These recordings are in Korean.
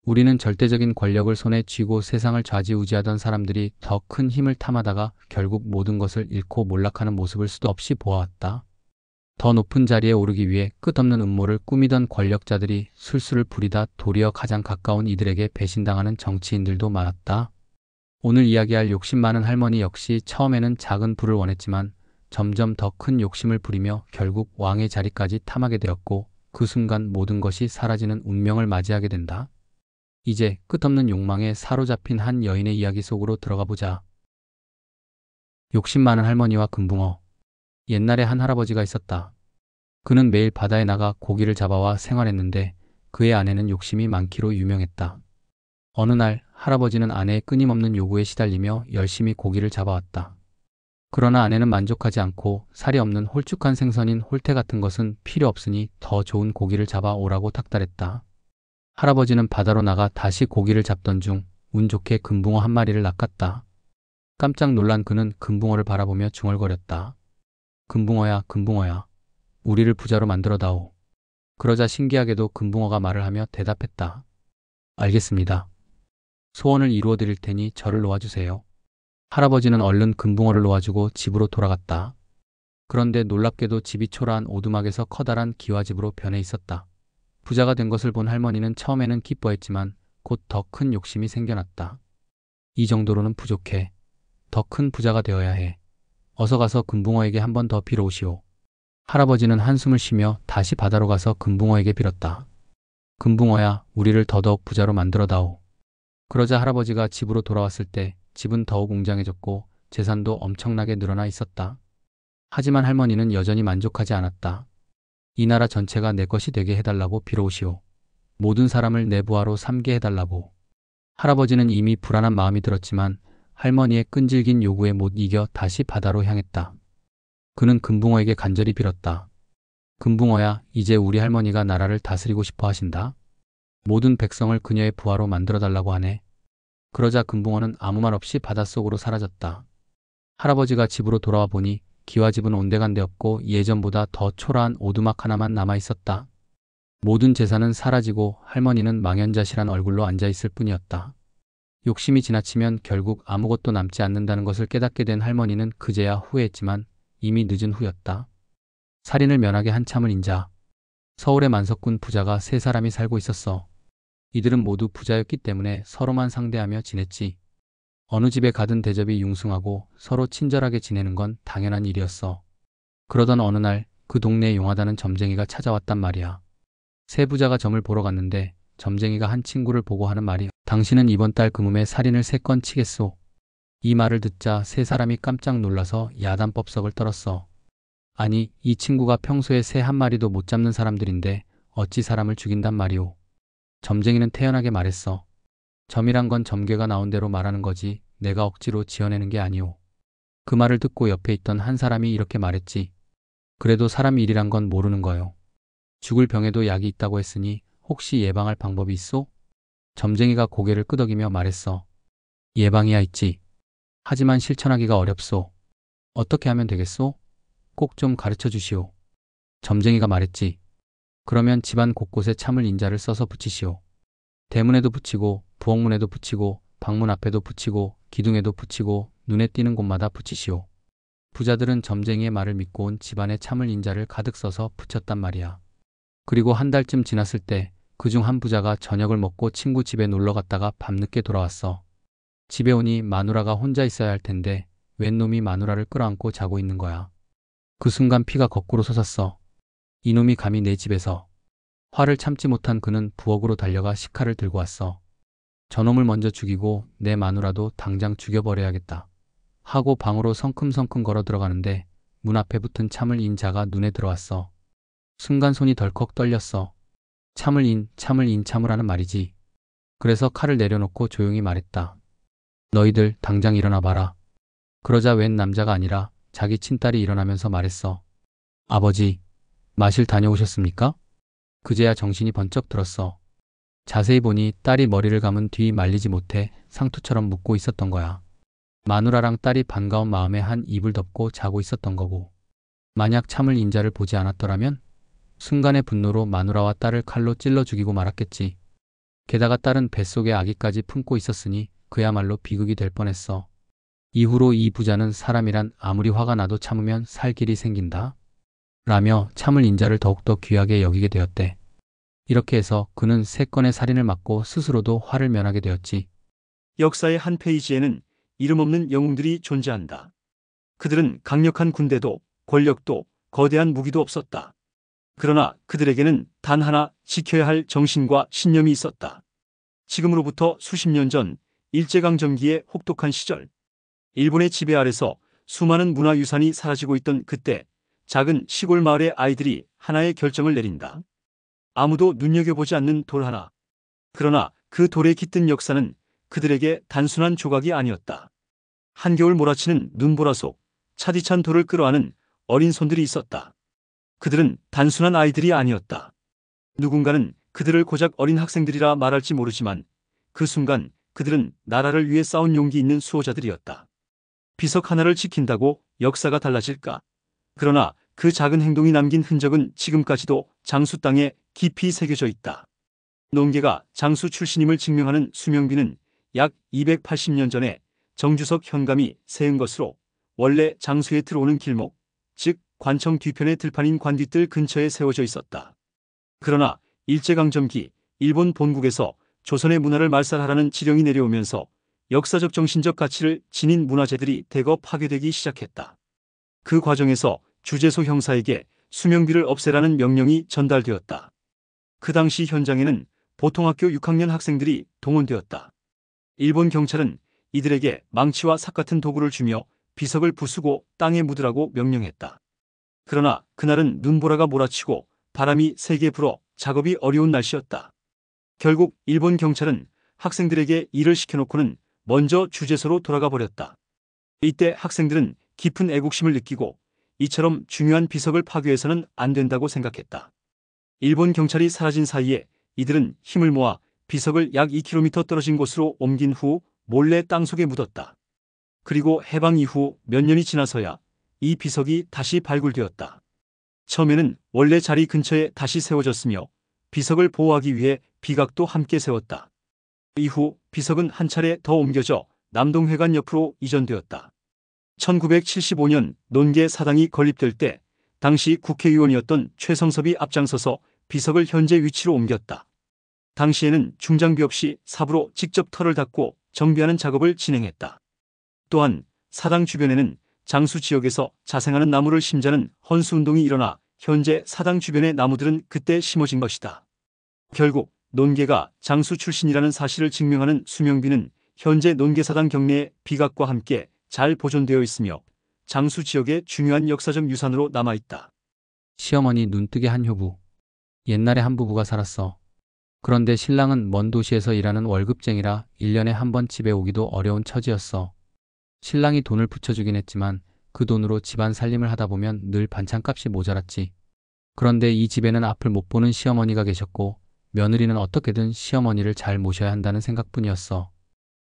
우리는 절대적인 권력을 손에 쥐고 세상을 좌지우지하던 사람들이 더 큰 힘을 탐하다가 결국 모든 것을 잃고 몰락하는 모습을 수도 없이 보아왔다. 더 높은 자리에 오르기 위해 끝없는 음모를 꾸미던 권력자들이 술수를 부리다 도리어 가장 가까운 이들에게 배신당하는 정치인들도 많았다. 오늘 이야기할 욕심 많은 할머니 역시 처음에는 작은 부를 원했지만 점점 더 큰 욕심을 부리며 결국 왕의 자리까지 탐하게 되었고 그 순간 모든 것이 사라지는 운명을 맞이하게 된다. 이제 끝없는 욕망에 사로잡힌 한 여인의 이야기 속으로 들어가 보자. 욕심 많은 할머니와 금붕어. 옛날에 한 할아버지가 있었다. 그는 매일 바다에 나가 고기를 잡아와 생활했는데 그의 아내는 욕심이 많기로 유명했다. 어느 날 할아버지는 아내의 끊임없는 요구에 시달리며 열심히 고기를 잡아왔다. 그러나 아내는 만족하지 않고 살이 없는 홀쭉한 생선인 홀태 같은 것은 필요 없으니 더 좋은 고기를 잡아오라고 닥달했다. 할아버지는 바다로 나가 다시 고기를 잡던 중 운 좋게 금붕어 한 마리를 낚았다. 깜짝 놀란 그는 금붕어를 바라보며 중얼거렸다. 금붕어야, 금붕어야. 우리를 부자로 만들어다오. 그러자 신기하게도 금붕어가 말을 하며 대답했다. 알겠습니다. 소원을 이루어 드릴 테니 저를 놓아주세요. 할아버지는 얼른 금붕어를 놓아주고 집으로 돌아갔다. 그런데 놀랍게도 집이 초라한 오두막에서 커다란 기와집으로 변해 있었다. 부자가 된 것을 본 할머니는 처음에는 기뻐했지만 곧 더 큰 욕심이 생겨났다. 이 정도로는 부족해. 더 큰 부자가 되어야 해. 어서 가서 금붕어에게 한 번 더 빌어오시오. 할아버지는 한숨을 쉬며 다시 바다로 가서 금붕어에게 빌었다. 금붕어야, 우리를 더더욱 부자로 만들어다오. 그러자 할아버지가 집으로 돌아왔을 때 집은 더욱 웅장해졌고 재산도 엄청나게 늘어나 있었다. 하지만 할머니는 여전히 만족하지 않았다. 이 나라 전체가 내 것이 되게 해달라고 빌어오시오. 모든 사람을 내 부하로 삼게 해달라고. 할아버지는 이미 불안한 마음이 들었지만 할머니의 끈질긴 요구에 못 이겨 다시 바다로 향했다. 그는 금붕어에게 간절히 빌었다. 금붕어야, 이제 우리 할머니가 나라를 다스리고 싶어 하신다. 모든 백성을 그녀의 부하로 만들어달라고 하네. 그러자 금붕어는 아무 말 없이 바닷속으로 사라졌다. 할아버지가 집으로 돌아와 보니 기와집은 온데간데 없고 예전보다 더 초라한 오두막 하나만 남아 있었다. 모든 재산은 사라지고 할머니는 망연자실한 얼굴로 앉아있을 뿐이었다. 욕심이 지나치면 결국 아무것도 남지 않는다는 것을 깨닫게 된 할머니는 그제야 후회했지만 이미 늦은 후였다. 살인을 면하게 한 참을 인자. 서울의 만석군 부자가 세 사람이 살고 있었어. 이들은 모두 부자였기 때문에 서로만 상대하며 지냈지. 어느 집에 가든 대접이 융숭하고 서로 친절하게 지내는 건 당연한 일이었어. 그러던 어느 날 그 동네에 용하다는 점쟁이가 찾아왔단 말이야. 세 부자가 점을 보러 갔는데 점쟁이가 한 친구를 보고 하는 말이 당신은 이번 달 금음에 살인을 3건 치겠소. 이 말을 듣자 세 사람이 깜짝 놀라서 야단법석을 떨었어. 아니, 이 친구가 평소에 새 한 마리도 못 잡는 사람들인데 어찌 사람을 죽인단 말이오. 점쟁이는 태연하게 말했어. 점이란 건 점괘가 나온 대로 말하는 거지 내가 억지로 지어내는 게 아니오. 그 말을 듣고 옆에 있던 한 사람이 이렇게 말했지. 그래도 사람 일이란 건 모르는 거요. 죽을 병에도 약이 있다고 했으니 혹시 예방할 방법이 있소? 점쟁이가 고개를 끄덕이며 말했어. 예방이야 있지. 하지만 실천하기가 어렵소. 어떻게 하면 되겠소? 꼭 좀 가르쳐 주시오. 점쟁이가 말했지. 그러면 집안 곳곳에 참을 인자를 써서 붙이시오. 대문에도 붙이고 부엌문에도 붙이고 방문 앞에도 붙이고 기둥에도 붙이고 눈에 띄는 곳마다 붙이시오. 부자들은 점쟁이의 말을 믿고 온 집안에 참을 인자를 가득 써서 붙였단 말이야. 그리고 한 달쯤 지났을 때 그중 한 부자가 저녁을 먹고 친구 집에 놀러 갔다가 밤늦게 돌아왔어. 집에 오니 마누라가 혼자 있어야 할 텐데 웬 놈이 마누라를 끌어안고 자고 있는 거야. 그 순간 피가 거꾸로 솟았어. 이놈이 감히 내 집에서. 화를 참지 못한 그는 부엌으로 달려가 식칼을 들고 왔어. 저놈을 먼저 죽이고 내 마누라도 당장 죽여버려야겠다 하고 방으로 성큼성큼 걸어 들어가는데 문 앞에 붙은 참을 인 자가 눈에 들어왔어. 순간 손이 덜컥 떨렸어. 참을 인, 참을 인, 참으라는 말이지. 그래서 칼을 내려놓고 조용히 말했다. 너희들 당장 일어나 봐라. 그러자 웬 남자가 아니라 자기 친딸이 일어나면서 말했어. 아버지, 마실 다녀오셨습니까? 그제야 정신이 번쩍 들었어. 자세히 보니 딸이 머리를 감은 뒤 말리지 못해 상투처럼 묶고 있었던 거야. 마누라랑 딸이 반가운 마음에 한 입을 덮고 자고 있었던 거고. 만약 참을 인자를 보지 않았더라면 순간의 분노로 마누라와 딸을 칼로 찔러 죽이고 말았겠지. 게다가 딸은 뱃속에 아기까지 품고 있었으니 그야말로 비극이 될 뻔했어. 이후로 이 부자는 사람이란 아무리 화가 나도 참으면 살 길이 생긴다. 라며 참을 인자를 더욱더 귀하게 여기게 되었대. 이렇게 해서 그는 3건의 살인을 막고 스스로도 화를 면하게 되었지. 역사의 한 페이지에는 이름 없는 영웅들이 존재한다. 그들은 강력한 군대도 권력도 거대한 무기도 없었다. 그러나 그들에게는 단 하나 지켜야 할 정신과 신념이 있었다. 지금으로부터 수십 년 전 일제강점기의 혹독한 시절, 일본의 지배 아래서 수많은 문화유산이 사라지고 있던 그때 작은 시골 마을의 아이들이 하나의 결정을 내린다. 아무도 눈여겨보지 않는 돌 하나. 그러나 그 돌에 깃든 역사는 그들에게 단순한 조각이 아니었다. 한겨울 몰아치는 눈보라 속 차디찬 돌을 끌어안은 어린 손들이 있었다. 그들은 단순한 아이들이 아니었다. 누군가는 그들을 고작 어린 학생들이라 말할지 모르지만 그 순간 그들은 나라를 위해 싸운 용기 있는 수호자들이었다. 비석 하나를 지킨다고 역사가 달라질까? 그러나 그 작은 행동이 남긴 흔적은 지금까지도 장수 땅에 깊이 새겨져 있다. 논개가 장수 출신임을 증명하는 수명비는 약 280년 전에 정주석 현감이 세운 것으로 원래 장수에 들어오는 길목, 즉 관청 뒤편의 들판인 관뒷뜰 근처에 세워져 있었다. 그러나 일제강점기 일본 본국에서 조선의 문화를 말살하라는 지령이 내려오면서 역사적 정신적 가치를 지닌 문화재들이 대거 파괴되기 시작했다. 그 과정에서 주재소 형사에게 수명비를 없애라는 명령이 전달되었다. 그 당시 현장에는 보통 학교 6학년 학생들이 동원되었다. 일본 경찰은 이들에게 망치와 삭 같은 도구를 주며 비석을 부수고 땅에 묻으라고 명령했다. 그러나 그날은 눈보라가 몰아치고 바람이 세게 불어 작업이 어려운 날씨였다. 결국 일본 경찰은 학생들에게 일을 시켜놓고는 먼저 주재소로 돌아가 버렸다. 이때 학생들은 깊은 애국심을 느끼고 이처럼 중요한 비석을 파괴해서는 안 된다고 생각했다. 일본 경찰이 사라진 사이에 이들은 힘을 모아 비석을 약 2km 떨어진 곳으로 옮긴 후 몰래 땅속에 묻었다. 그리고 해방 이후 몇 년이 지나서야 이 비석이 다시 발굴되었다. 처음에는 원래 자리 근처에 다시 세워졌으며 비석을 보호하기 위해 비각도 함께 세웠다. 이후 비석은 한 차례 더 옮겨져 남동회관 옆으로 이전되었다. 1975년 논개 사당이 건립될 때 당시 국회의원이었던 최성섭이 앞장서서 비석을 현재 위치로 옮겼다. 당시에는 중장비 없이 삽으로 직접 털을 닦고 정비하는 작업을 진행했다. 또한 사당 주변에는 장수 지역에서 자생하는 나무를 심자는 헌수운동이 일어나 현재 사당 주변의 나무들은 그때 심어진 것이다. 결국 논개가 장수 출신이라는 사실을 증명하는 수명비는 현재 논개사당 경내의 비각과 함께 잘 보존되어 있으며 장수 지역의 중요한 역사적 유산으로 남아있다. 시어머니 눈뜨게 한 효부. 옛날에 한 부부가 살았어. 그런데 신랑은 먼 도시에서 일하는 월급쟁이라 1년에 한 번 집에 오기도 어려운 처지였어. 신랑이 돈을 붙여주긴 했지만 그 돈으로 집안 살림을 하다 보면 늘 반찬값이 모자랐지. 그런데 이 집에는 앞을 못 보는 시어머니가 계셨고 며느리는 어떻게든 시어머니를 잘 모셔야 한다는 생각뿐이었어.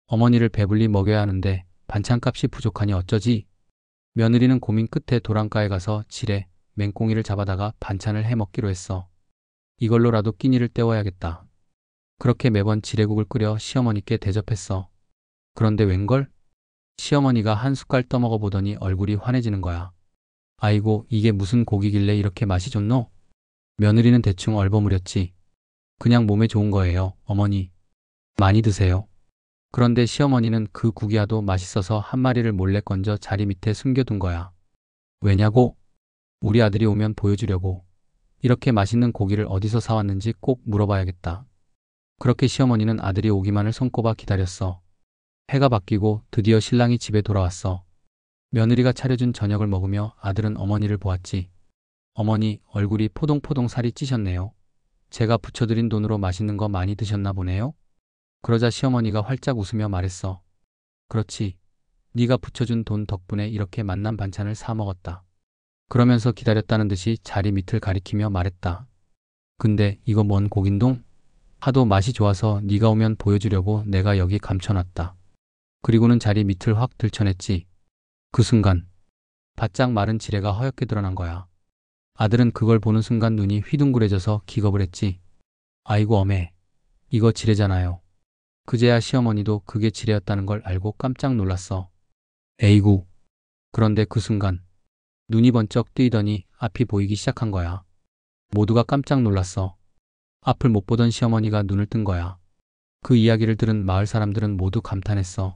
어머니를 배불리 먹여야 하는데 반찬값이 부족하니 어쩌지? 며느리는 고민 끝에 도랑가에 가서 지레 맹꽁이를 잡아다가 반찬을 해 먹기로 했어. 이걸로라도 끼니를 때워야겠다. 그렇게 매번 지레국을 끓여 시어머니께 대접했어. 그런데 웬걸? 시어머니가 한 숟갈 떠먹어 보더니 얼굴이 환해지는 거야. 아이고, 이게 무슨 고기길래 이렇게 맛이 좋노? 며느리는 대충 얼버무렸지. 그냥 몸에 좋은 거예요, 어머니. 많이 드세요. 그런데 시어머니는 그 국이 하도 맛있어서 한 마리를 몰래 건져 자리 밑에 숨겨둔 거야. 왜냐고? 우리 아들이 오면 보여주려고. 이렇게 맛있는 고기를 어디서 사왔는지 꼭 물어봐야겠다. 그렇게 시어머니는 아들이 오기만을 손꼽아 기다렸어. 해가 바뀌고 드디어 신랑이 집에 돌아왔어. 며느리가 차려준 저녁을 먹으며 아들은 어머니를 보았지. 어머니, 얼굴이 포동포동 살이 찌셨네요. 제가 붙여드린 돈으로 맛있는 거 많이 드셨나 보네요. 그러자 시어머니가 활짝 웃으며 말했어. 그렇지. 네가 붙여준 돈 덕분에 이렇게 맛난 반찬을 사 먹었다. 그러면서 기다렸다는 듯이 자리 밑을 가리키며 말했다. 근데 이거 뭔 고긴동? 하도 맛이 좋아서 네가 오면 보여주려고 내가 여기 감춰놨다. 그리고는 자리 밑을 확 들춰냈지. 그 순간 바짝 마른 지레가 허옇게 드러난 거야. 아들은 그걸 보는 순간 눈이 휘둥그레져서 기겁을 했지. 아이고 어메, 이거 지뢰잖아요. 그제야 시어머니도 그게 지뢰였다는 걸 알고 깜짝 놀랐어. 에이구. 그런데 그 순간 눈이 번쩍 뜨이더니 앞이 보이기 시작한 거야. 모두가 깜짝 놀랐어. 앞을 못 보던 시어머니가 눈을 뜬 거야. 그 이야기를 들은 마을 사람들은 모두 감탄했어.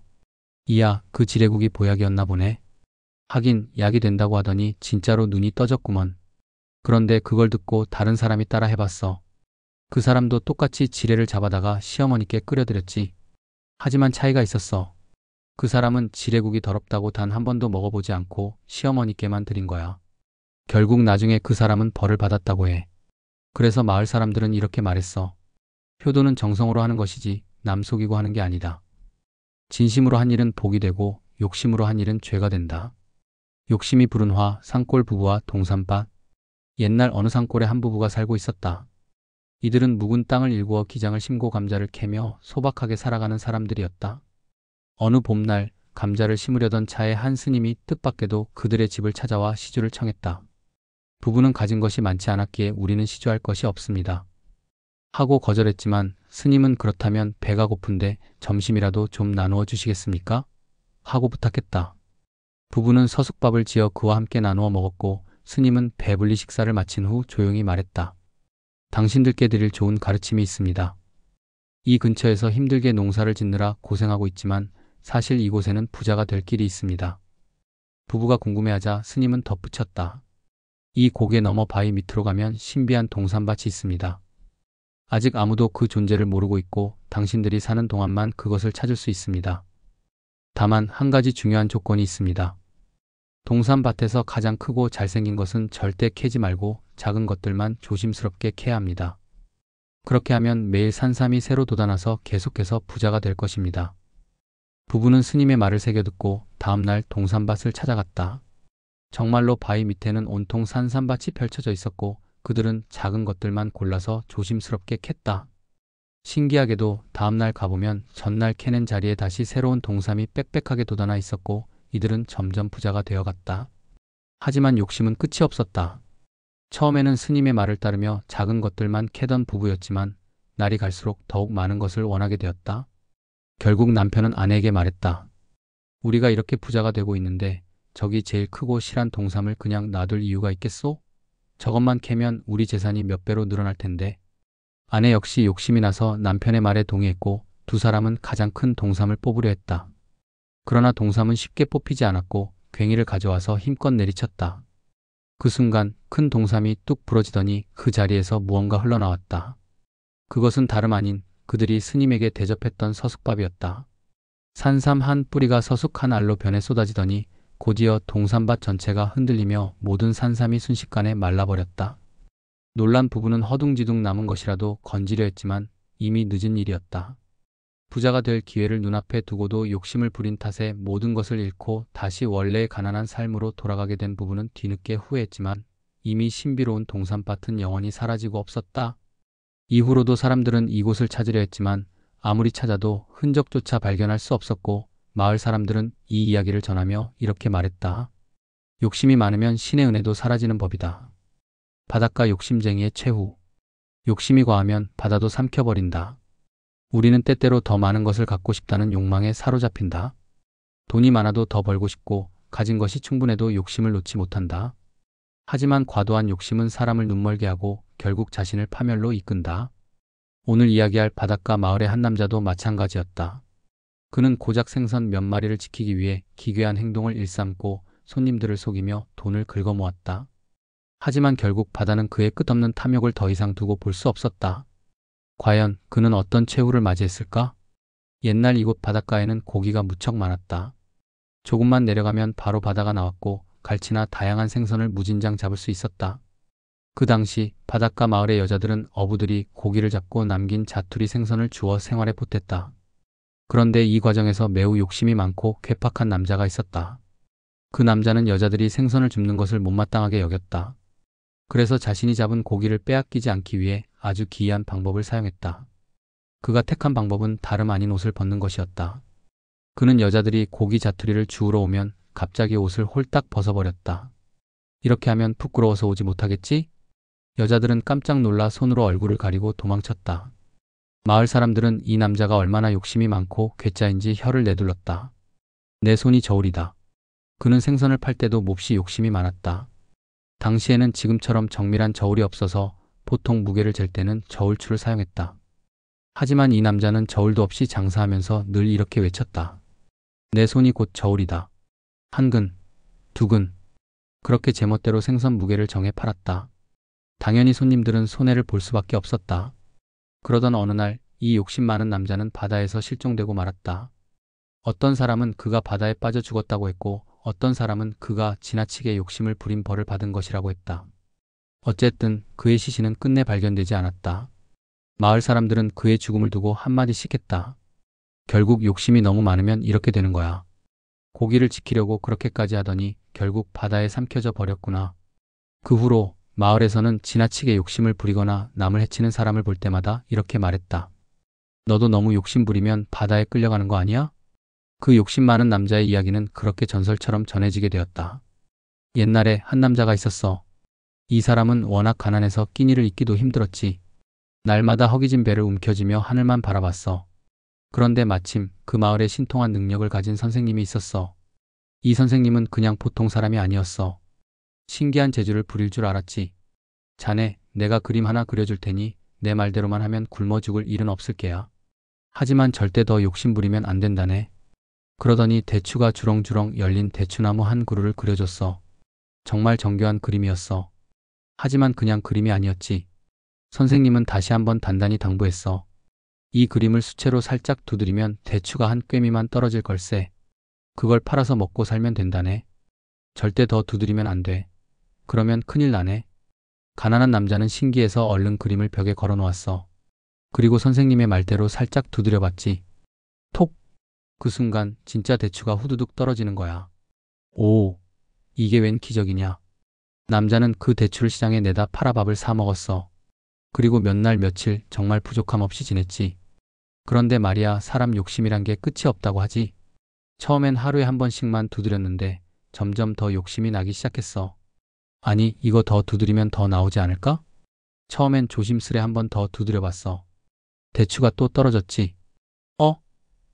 이야, 그 지뢰국이 보약이었나 보네. 하긴 약이 된다고 하더니 진짜로 눈이 떠졌구먼. 그런데 그걸 듣고 다른 사람이 따라 해봤어. 그 사람도 똑같이 지뢰를 잡아다가 시어머니께 끓여드렸지. 하지만 차이가 있었어. 그 사람은 지뢰국이 더럽다고 단 한 번도 먹어보지 않고 시어머니께만 드린 거야. 결국 나중에 그 사람은 벌을 받았다고 해. 그래서 마을 사람들은 이렇게 말했어. 효도는 정성으로 하는 것이지 남 속이고 하는 게 아니다. 진심으로 한 일은 복이 되고 욕심으로 한 일은 죄가 된다. 욕심이 부른 화, 산골 부부와 동산밭. 옛날 어느 산골에 한 부부가 살고 있었다. 이들은 묵은 땅을 일구어 기장을 심고 감자를 캐며 소박하게 살아가는 사람들이었다. 어느 봄날 감자를 심으려던 차에 한 스님이 뜻밖에도 그들의 집을 찾아와 시주를 청했다. 부부는 가진 것이 많지 않았기에 우리는 시주할 것이 없습니다. 하고 거절했지만 스님은 그렇다면 배가 고픈데 점심이라도 좀 나누어 주시겠습니까? 하고 부탁했다. 부부는 서숙밥을 지어 그와 함께 나누어 먹었고 스님은 배불리 식사를 마친 후 조용히 말했다. 당신들께 드릴 좋은 가르침이 있습니다. 이 근처에서 힘들게 농사를 짓느라 고생하고 있지만 사실 이곳에는 부자가 될 길이 있습니다. 부부가 궁금해하자 스님은 덧붙였다. 이 고개 넘어 바위 밑으로 가면 신비한 동산밭이 있습니다. 아직 아무도 그 존재를 모르고 있고 당신들이 사는 동안만 그것을 찾을 수 있습니다. 다만 한 가지 중요한 조건이 있습니다. 동산밭에서 가장 크고 잘생긴 것은 절대 캐지 말고 작은 것들만 조심스럽게 캐야 합니다. 그렇게 하면 매일 산삼이 새로 돋아나서 계속해서 부자가 될 것입니다. 부부는 스님의 말을 새겨듣고 다음날 동산밭을 찾아갔다. 정말로 바위 밑에는 온통 산삼밭이 펼쳐져 있었고 그들은 작은 것들만 골라서 조심스럽게 캤다. 신기하게도 다음날 가보면 전날 캐낸 자리에 다시 새로운 동삼이 빽빽하게 돋아나 있었고 이들은 점점 부자가 되어갔다. 하지만 욕심은 끝이 없었다. 처음에는 스님의 말을 따르며 작은 것들만 캐던 부부였지만 날이 갈수록 더욱 많은 것을 원하게 되었다. 결국 남편은 아내에게 말했다. 우리가 이렇게 부자가 되고 있는데 저기 제일 크고 실한 동삼을 그냥 놔둘 이유가 있겠소? 저것만 캐면 우리 재산이 몇 배로 늘어날 텐데. 아내 역시 욕심이 나서 남편의 말에 동의했고 두 사람은 가장 큰 동삼을 뽑으려 했다. 그러나 동삼은 쉽게 뽑히지 않았고 괭이를 가져와서 힘껏 내리쳤다. 그 순간 큰 동삼이 뚝 부러지더니 그 자리에서 무언가 흘러나왔다. 그것은 다름 아닌 그들이 스님에게 대접했던 서숙밥이었다. 산삼 한 뿌리가 서숙 한 알로 변해 쏟아지더니 곧이어 동산밭 전체가 흔들리며 모든 산삼이 순식간에 말라버렸다. 놀란 부부는 허둥지둥 남은 것이라도 건지려 했지만 이미 늦은 일이었다. 부자가 될 기회를 눈앞에 두고도 욕심을 부린 탓에 모든 것을 잃고 다시 원래의 가난한 삶으로 돌아가게 된 부부는 뒤늦게 후회했지만 이미 신비로운 동산밭은 영원히 사라지고 없었다. 이후로도 사람들은 이곳을 찾으려 했지만 아무리 찾아도 흔적조차 발견할 수 없었고 마을 사람들은 이 이야기를 전하며 이렇게 말했다. 욕심이 많으면 신의 은혜도 사라지는 법이다. 바닷가 욕심쟁이의 최후. 욕심이 과하면 바다도 삼켜버린다. 우리는 때때로 더 많은 것을 갖고 싶다는 욕망에 사로잡힌다. 돈이 많아도 더 벌고 싶고 가진 것이 충분해도 욕심을 놓지 못한다. 하지만 과도한 욕심은 사람을 눈멀게 하고 결국 자신을 파멸로 이끈다. 오늘 이야기할 바닷가 마을의 한 남자도 마찬가지였다. 그는 고작 생선 몇 마리를 지키기 위해 기괴한 행동을 일삼고 손님들을 속이며 돈을 긁어모았다. 하지만 결국 바다는 그의 끝없는 탐욕을 더 이상 두고 볼 수 없었다. 과연 그는 어떤 최후를 맞이했을까? 옛날 이곳 바닷가에는 고기가 무척 많았다. 조금만 내려가면 바로 바다가 나왔고 갈치나 다양한 생선을 무진장 잡을 수 있었다. 그 당시 바닷가 마을의 여자들은 어부들이 고기를 잡고 남긴 자투리 생선을 주워 생활에 보탰다. 그런데 이 과정에서 매우 욕심이 많고 괴팍한 남자가 있었다. 그 남자는 여자들이 생선을 줍는 것을 못마땅하게 여겼다. 그래서 자신이 잡은 고기를 빼앗기지 않기 위해 아주 기이한 방법을 사용했다. 그가 택한 방법은 다름 아닌 옷을 벗는 것이었다. 그는 여자들이 고기 자투리를 주우러 오면 갑자기 옷을 홀딱 벗어버렸다. 이렇게 하면 부끄러워서 오지 못하겠지? 여자들은 깜짝 놀라 손으로 얼굴을 가리고 도망쳤다. 마을 사람들은 이 남자가 얼마나 욕심이 많고 괴짜인지 혀를 내둘렀다. 내 손이 저울이다. 그는 생선을 팔 때도 몹시 욕심이 많았다. 당시에는 지금처럼 정밀한 저울이 없어서 보통 무게를 잴 때는 저울추를 사용했다. 하지만 이 남자는 저울도 없이 장사하면서 늘 이렇게 외쳤다. 내 손이 곧 저울이다. 한 근, 두 근. 그렇게 제멋대로 생선 무게를 정해 팔았다. 당연히 손님들은 손해를 볼 수밖에 없었다. 그러던 어느 날 이 욕심 많은 남자는 바다에서 실종되고 말았다. 어떤 사람은 그가 바다에 빠져 죽었다고 했고 어떤 사람은 그가 지나치게 욕심을 부린 벌을 받은 것이라고 했다. 어쨌든 그의 시신은 끝내 발견되지 않았다. 마을 사람들은 그의 죽음을 두고 한마디씩 했다. 결국 욕심이 너무 많으면 이렇게 되는 거야. 고기를 지키려고 그렇게까지 하더니 결국 바다에 삼켜져 버렸구나. 그 후로 마을에서는 지나치게 욕심을 부리거나 남을 해치는 사람을 볼 때마다 이렇게 말했다. 너도 너무 욕심 부리면 바다에 끌려가는 거 아니야? 그 욕심 많은 남자의 이야기는 그렇게 전설처럼 전해지게 되었다. 옛날에 한 남자가 있었어. 이 사람은 워낙 가난해서 끼니를 잇기도 힘들었지. 날마다 허기진 배를 움켜쥐며 하늘만 바라봤어. 그런데 마침 그 마을에 신통한 능력을 가진 선생님이 있었어. 이 선생님은 그냥 보통 사람이 아니었어. 신기한 재주를 부릴 줄 알았지. 자네, 내가 그림 하나 그려줄 테니 내 말대로만 하면 굶어 죽을 일은 없을 게야. 하지만 절대 더 욕심 부리면 안 된다네. 그러더니 대추가 주렁주렁 열린 대추나무 한 그루를 그려줬어. 정말 정교한 그림이었어. 하지만 그냥 그림이 아니었지. 선생님은 다시 한번 단단히 당부했어. 이 그림을 수채로 살짝 두드리면 대추가 한 꿰미만 떨어질 걸세. 그걸 팔아서 먹고 살면 된다네. 절대 더 두드리면 안 돼. 그러면 큰일 나네. 가난한 남자는 신기해서 얼른 그림을 벽에 걸어 놓았어. 그리고 선생님의 말대로 살짝 두드려봤지. 톡! 그 순간 진짜 대추가 후두둑 떨어지는 거야. 오, 이게 웬 기적이냐. 남자는 그 대추를 시장에 내다 팔아 밥을 사 먹었어. 그리고 몇 날 며칠 정말 부족함 없이 지냈지. 그런데 말이야, 사람 욕심이란 게 끝이 없다고 하지. 처음엔 하루에 한 번씩만 두드렸는데 점점 더 욕심이 나기 시작했어. 아니, 이거 더 두드리면 더 나오지 않을까? 처음엔 조심스레 한 번 더 두드려봤어. 대추가 또 떨어졌지.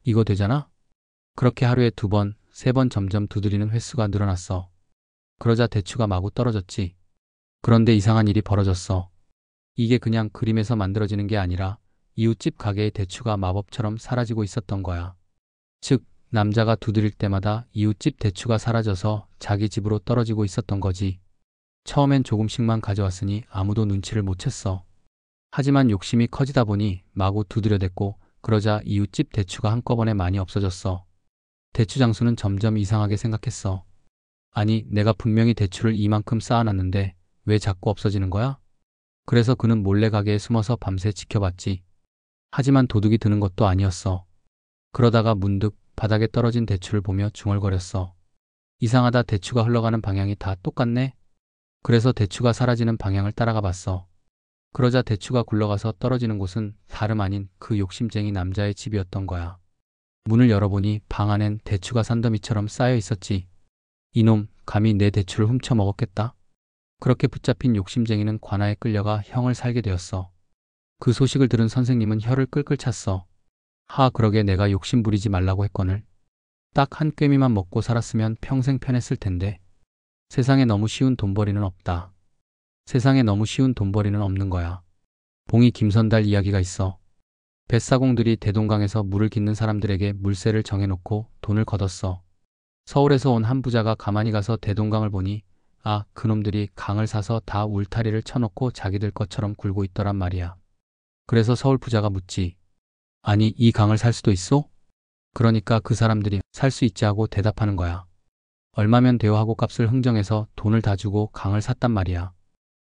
이거 되잖아? 그렇게 하루에 2번, 3번 점점 두드리는 횟수가 늘어났어. 그러자 대추가 마구 떨어졌지. 그런데 이상한 일이 벌어졌어. 이게 그냥 그림에서 만들어지는 게 아니라 이웃집 가게의 대추가 마법처럼 사라지고 있었던 거야. 즉, 남자가 두드릴 때마다 이웃집 대추가 사라져서 자기 집으로 떨어지고 있었던 거지. 처음엔 조금씩만 가져왔으니 아무도 눈치를 못 챘어. 하지만 욕심이 커지다 보니 마구 두드려댔고 그러자 이웃집 대추가 한꺼번에 많이 없어졌어. 대추 장수는 점점 이상하게 생각했어. 아니, 내가 분명히 대추를 이만큼 쌓아놨는데 왜 자꾸 없어지는 거야? 그래서 그는 몰래 가게에 숨어서 밤새 지켜봤지. 하지만 도둑이 드는 것도 아니었어. 그러다가 문득 바닥에 떨어진 대추를 보며 중얼거렸어. 이상하다, 대추가 흘러가는 방향이 다 똑같네? 그래서 대추가 사라지는 방향을 따라가 봤어. 그러자 대추가 굴러가서 떨어지는 곳은 다름 아닌 그 욕심쟁이 남자의 집이었던 거야. 문을 열어보니 방 안엔 대추가 산더미처럼 쌓여 있었지. 이놈, 감히 내 대추를 훔쳐 먹었겠다. 그렇게 붙잡힌 욕심쟁이는 관아에 끌려가 형을 살게 되었어. 그 소식을 들은 선생님은 혀를 끌끌 찼어. 그러게 내가 욕심 부리지 말라고 했거늘. 딱 한 꿰미만 먹고 살았으면 평생 편했을 텐데. 세상에 너무 쉬운 돈벌이는 없다. 세상에 너무 쉬운 돈벌이는 없는 거야. 봉이 김선달 이야기가 있어. 뱃사공들이 대동강에서 물을 깃는 사람들에게 물세를 정해놓고 돈을 걷었어. 서울에서 온 한 부자가 가만히 가서 대동강을 보니 그놈들이 강을 사서 다 울타리를 쳐놓고 자기들 것처럼 굴고 있더란 말이야. 그래서 서울 부자가 묻지. 아니, 이 강을 살 수도 있어? 그러니까 그 사람들이 살 수 있지 하고 대답하는 거야. 얼마면 돼요 하고 값을 흥정해서 돈을 다 주고 강을 샀단 말이야.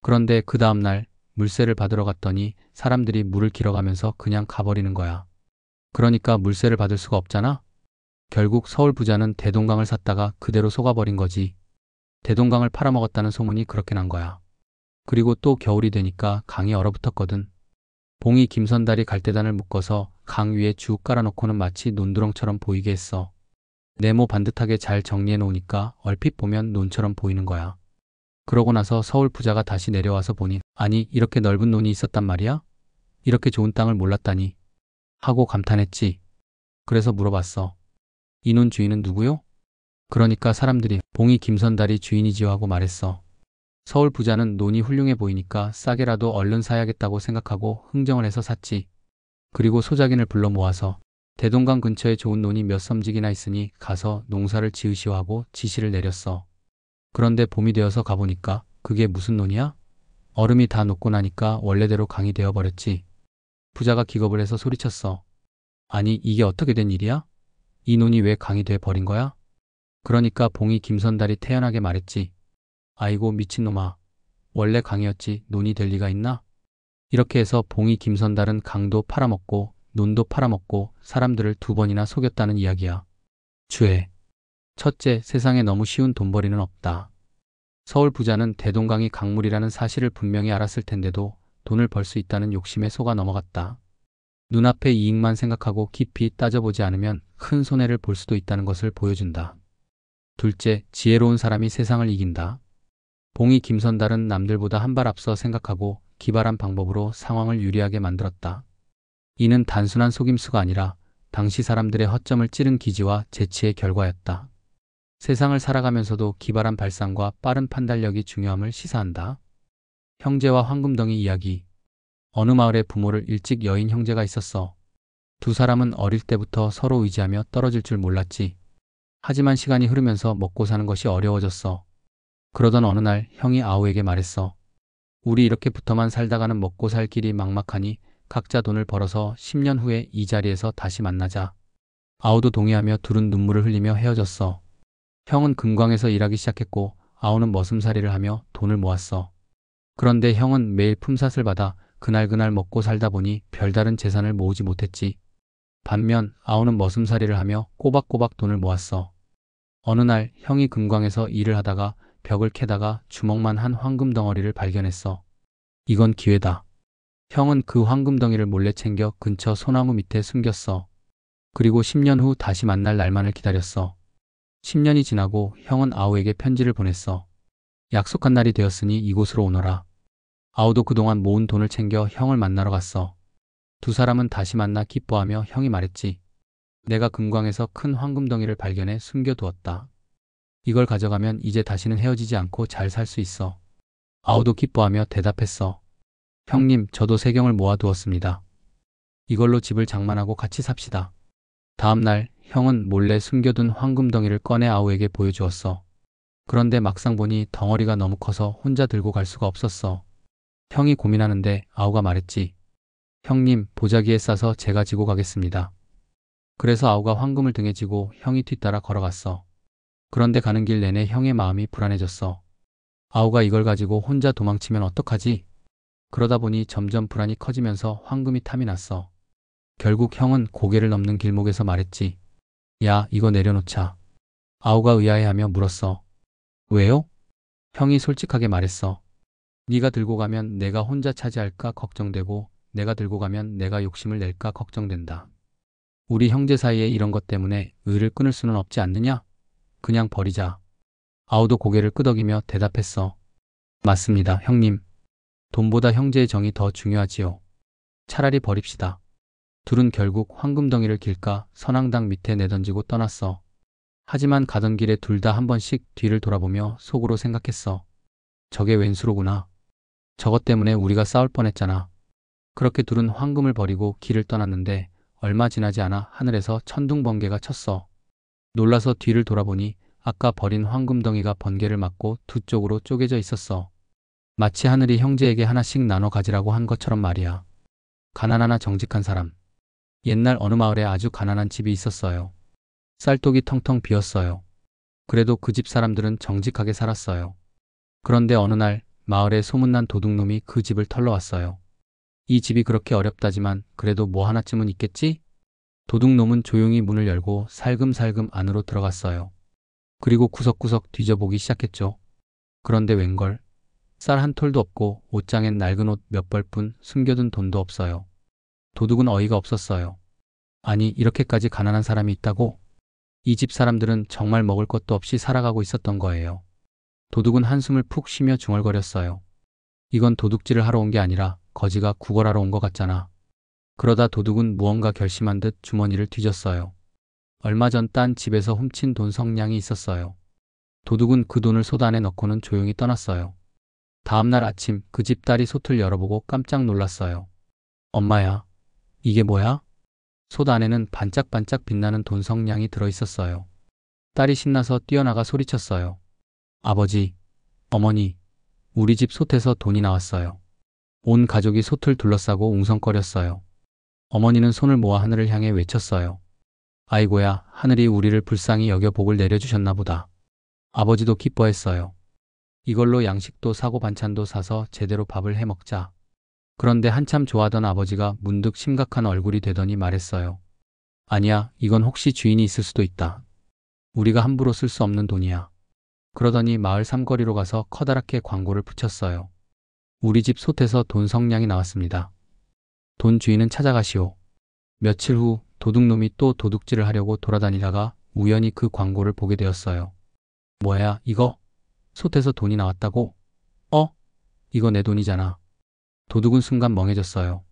그런데 그 다음날 물세를 받으러 갔더니 사람들이 물을 길어가면서 그냥 가버리는 거야. 그러니까 물세를 받을 수가 없잖아? 결국 서울 부자는 대동강을 샀다가 그대로 속아버린 거지. 대동강을 팔아먹었다는 소문이 그렇게 난 거야. 그리고 또 겨울이 되니까 강이 얼어붙었거든. 봉이 김선달이 갈대단을 묶어서 강 위에 쭉 깔아놓고는 마치 논두렁처럼 보이게 했어. 네모 반듯하게 잘 정리해 놓으니까 얼핏 보면 논처럼 보이는 거야. 그러고 나서 서울 부자가 다시 내려와서 보니 아니, 이렇게 넓은 논이 있었단 말이야? 이렇게 좋은 땅을 몰랐다니. 하고 감탄했지. 그래서 물어봤어. 이 논 주인은 누구요? 그러니까 사람들이 봉이 김선달이 주인이지요 하고 말했어. 서울 부자는 논이 훌륭해 보이니까 싸게라도 얼른 사야겠다고 생각하고 흥정을 해서 샀지. 그리고 소작인을 불러 모아서 대동강 근처에 좋은 논이 몇 섬직이나 있으니 가서 농사를 지으시오 하고 지시를 내렸어. 그런데 봄이 되어서 가보니까 그게 무슨 논이야? 얼음이 다 녹고 나니까 원래대로 강이 되어버렸지. 부자가 기겁을 해서 소리쳤어. 아니 이게 어떻게 된 일이야? 이 논이 왜 강이 돼 버린 거야? 그러니까 봉이 김선달이 태연하게 말했지. 아이고 미친놈아. 원래 강이었지 논이 될 리가 있나? 이렇게 해서 봉이 김선달은 강도 팔아먹고 논도 팔아먹고 사람들을 2번이나 속였다는 이야기야. 주해. 첫째, 세상에 너무 쉬운 돈벌이는 없다. 서울 부자는 대동강이 강물이라는 사실을 분명히 알았을 텐데도 돈을 벌 수 있다는 욕심에 속아 넘어갔다. 눈앞의 이익만 생각하고 깊이 따져보지 않으면 큰 손해를 볼 수도 있다는 것을 보여준다. 둘째, 지혜로운 사람이 세상을 이긴다. 봉이 김선달은 남들보다 한 발 앞서 생각하고 기발한 방법으로 상황을 유리하게 만들었다. 이는 단순한 속임수가 아니라 당시 사람들의 허점을 찌른 기지와 재치의 결과였다. 세상을 살아가면서도 기발한 발상과 빠른 판단력이 중요함을 시사한다. 형제와 황금덩이 이야기. 어느 마을에 부모를 일찍 여인 형제가 있었어. 두 사람은 어릴 때부터 서로 의지하며 떨어질 줄 몰랐지. 하지만 시간이 흐르면서 먹고 사는 것이 어려워졌어. 그러던 어느 날 형이 아우에게 말했어. 우리 이렇게 붙어만 살다가는 먹고 살 길이 막막하니 각자 돈을 벌어서 10년 후에 이 자리에서 다시 만나자. 아우도 동의하며 둘은 눈물을 흘리며 헤어졌어. 형은 금광에서 일하기 시작했고 아우는 머슴살이를 하며 돈을 모았어. 그런데 형은 매일 품삯을 받아 그날그날 먹고 살다 보니 별다른 재산을 모으지 못했지. 반면 아우는 머슴살이를 하며 꼬박꼬박 돈을 모았어. 어느 날 형이 금광에서 일을 하다가 벽을 캐다가 주먹만 한 황금 덩어리를 발견했어. 이건 기회다. 형은 그 황금 덩이를 몰래 챙겨 근처 소나무 밑에 숨겼어. 그리고 10년 후 다시 만날 날만을 기다렸어. 10년이 지나고 형은 아우에게 편지를 보냈어. 약속한 날이 되었으니 이곳으로 오너라. 아우도 그동안 모은 돈을 챙겨 형을 만나러 갔어. 두 사람은 다시 만나 기뻐하며 형이 말했지. 내가 금광에서 큰 황금 덩이를 발견해 숨겨두었다. 이걸 가져가면 이제 다시는 헤어지지 않고 잘 살 수 있어. 아우도 기뻐하며 대답했어. 형님, 저도 세경을 모아두었습니다. 이걸로 집을 장만하고 같이 삽시다. 다음 날 형은 몰래 숨겨둔 황금 덩이를 꺼내 아우에게 보여주었어. 그런데 막상 보니 덩어리가 너무 커서 혼자 들고 갈 수가 없었어. 형이 고민하는데 아우가 말했지. 형님, 보자기에 싸서 제가 지고 가겠습니다. 그래서 아우가 황금을 등에 지고 형이 뒤따라 걸어갔어. 그런데 가는 길 내내 형의 마음이 불안해졌어. 아우가 이걸 가지고 혼자 도망치면 어떡하지? 그러다 보니 점점 불안이 커지면서 황금이 탐이 났어. 결국 형은 고개를 넘는 길목에서 말했지. 야, 이거 내려놓자. 아우가 의아해하며 물었어. 왜요? 형이 솔직하게 말했어. 네가 들고 가면 내가 혼자 차지할까 걱정되고 내가 들고 가면 내가 욕심을 낼까 걱정된다. 우리 형제 사이에 이런 것 때문에 의를 끊을 수는 없지 않느냐? 그냥 버리자. 아우도 고개를 끄덕이며 대답했어. 맞습니다, 형님. 돈보다 형제의 정이 더 중요하지요. 차라리 버립시다. 둘은 결국 황금덩이를 길가 선앙당 밑에 내던지고 떠났어. 하지만 가던 길에 둘 다 한 번씩 뒤를 돌아보며 속으로 생각했어. 저게 웬수로구나. 저것 때문에 우리가 싸울 뻔했잖아. 그렇게 둘은 황금을 버리고 길을 떠났는데 얼마 지나지 않아 하늘에서 천둥번개가 쳤어. 놀라서 뒤를 돌아보니 아까 버린 황금덩이가 번개를 맞고 두 쪽으로 쪼개져 있었어. 마치 하늘이 형제에게 하나씩 나눠 가지라고 한 것처럼 말이야. 가난하나 정직한 사람. 옛날 어느 마을에 아주 가난한 집이 있었어요. 쌀독이 텅텅 비었어요. 그래도 그 집 사람들은 정직하게 살았어요. 그런데 어느 날 마을에 소문난 도둑놈이 그 집을 털러 왔어요. 이 집이 그렇게 어렵다지만 그래도 뭐 하나쯤은 있겠지? 도둑놈은 조용히 문을 열고 살금살금 안으로 들어갔어요. 그리고 구석구석 뒤져보기 시작했죠. 그런데 웬걸? 쌀 한 톨도 없고 옷장엔 낡은 옷 몇 벌뿐, 숨겨둔 돈도 없어요. 도둑은 어이가 없었어요. 아니, 이렇게까지 가난한 사람이 있다고? 이 집 사람들은 정말 먹을 것도 없이 살아가고 있었던 거예요. 도둑은 한숨을 푹 쉬며 중얼거렸어요. 이건 도둑질을 하러 온 게 아니라 거지가 구걸하러 온 것 같잖아. 그러다 도둑은 무언가 결심한 듯 주머니를 뒤졌어요. 얼마 전 딴 집에서 훔친 돈 성냥이 있었어요. 도둑은 그 돈을 솥 안에 넣고는 조용히 떠났어요. 다음날 아침 그 집 딸이 솥을 열어보고 깜짝 놀랐어요. 엄마야, 이게 뭐야? 솥 안에는 반짝반짝 빛나는 돈 성냥이 들어있었어요. 딸이 신나서 뛰어나가 소리쳤어요. 아버지, 어머니, 우리 집 솥에서 돈이 나왔어요. 온 가족이 솥을 둘러싸고 웅성거렸어요. 어머니는 손을 모아 하늘을 향해 외쳤어요. 아이고야, 하늘이 우리를 불쌍히 여겨 복을 내려주셨나 보다. 아버지도 기뻐했어요. 이걸로 양식도 사고 반찬도 사서 제대로 밥을 해 먹자. 그런데 한참 좋아하던 아버지가 문득 심각한 얼굴이 되더니 말했어요. 아니야, 이건 혹시 주인이 있을 수도 있다. 우리가 함부로 쓸 수 없는 돈이야. 그러더니 마을 삼거리로 가서 커다랗게 광고를 붙였어요. 우리 집 솥에서 돈 성냥이 나왔습니다. 돈 주인은 찾아가시오. 며칠 후 도둑놈이 또 도둑질을 하려고 돌아다니다가 우연히 그 광고를 보게 되었어요. 뭐야, 이거? 솥에서 돈이 나왔다고? 이거 내 돈이잖아. 도둑은 순간 멍해졌어요.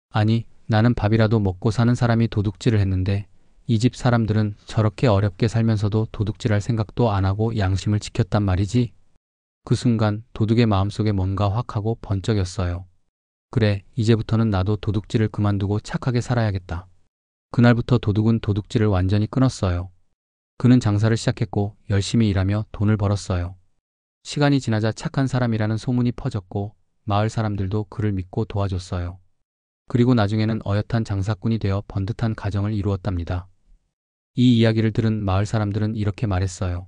아니, 나는 밥이라도 먹고 사는 사람이 도둑질을 했는데 이 집 사람들은 저렇게 어렵게 살면서도 도둑질할 생각도 안 하고 양심을 지켰단 말이지. 그 순간 도둑의 마음속에 뭔가 확 하고 번쩍였어요. 그래, 이제부터는 나도 도둑질을 그만두고 착하게 살아야겠다. 그날부터 도둑은 도둑질을 완전히 끊었어요. 그는 장사를 시작했고 열심히 일하며 돈을 벌었어요. 시간이 지나자 착한 사람이라는 소문이 퍼졌고 마을 사람들도 그를 믿고 도와줬어요. 그리고 나중에는 어엿한 장사꾼이 되어 번듯한 가정을 이루었답니다. 이 이야기를 들은 마을 사람들은 이렇게 말했어요.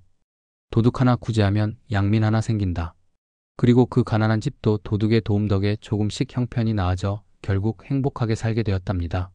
도둑 하나 구제하면 양민 하나 생긴다. 그리고 그 가난한 집도 도둑의 도움 덕에 조금씩 형편이 나아져 결국 행복하게 살게 되었답니다.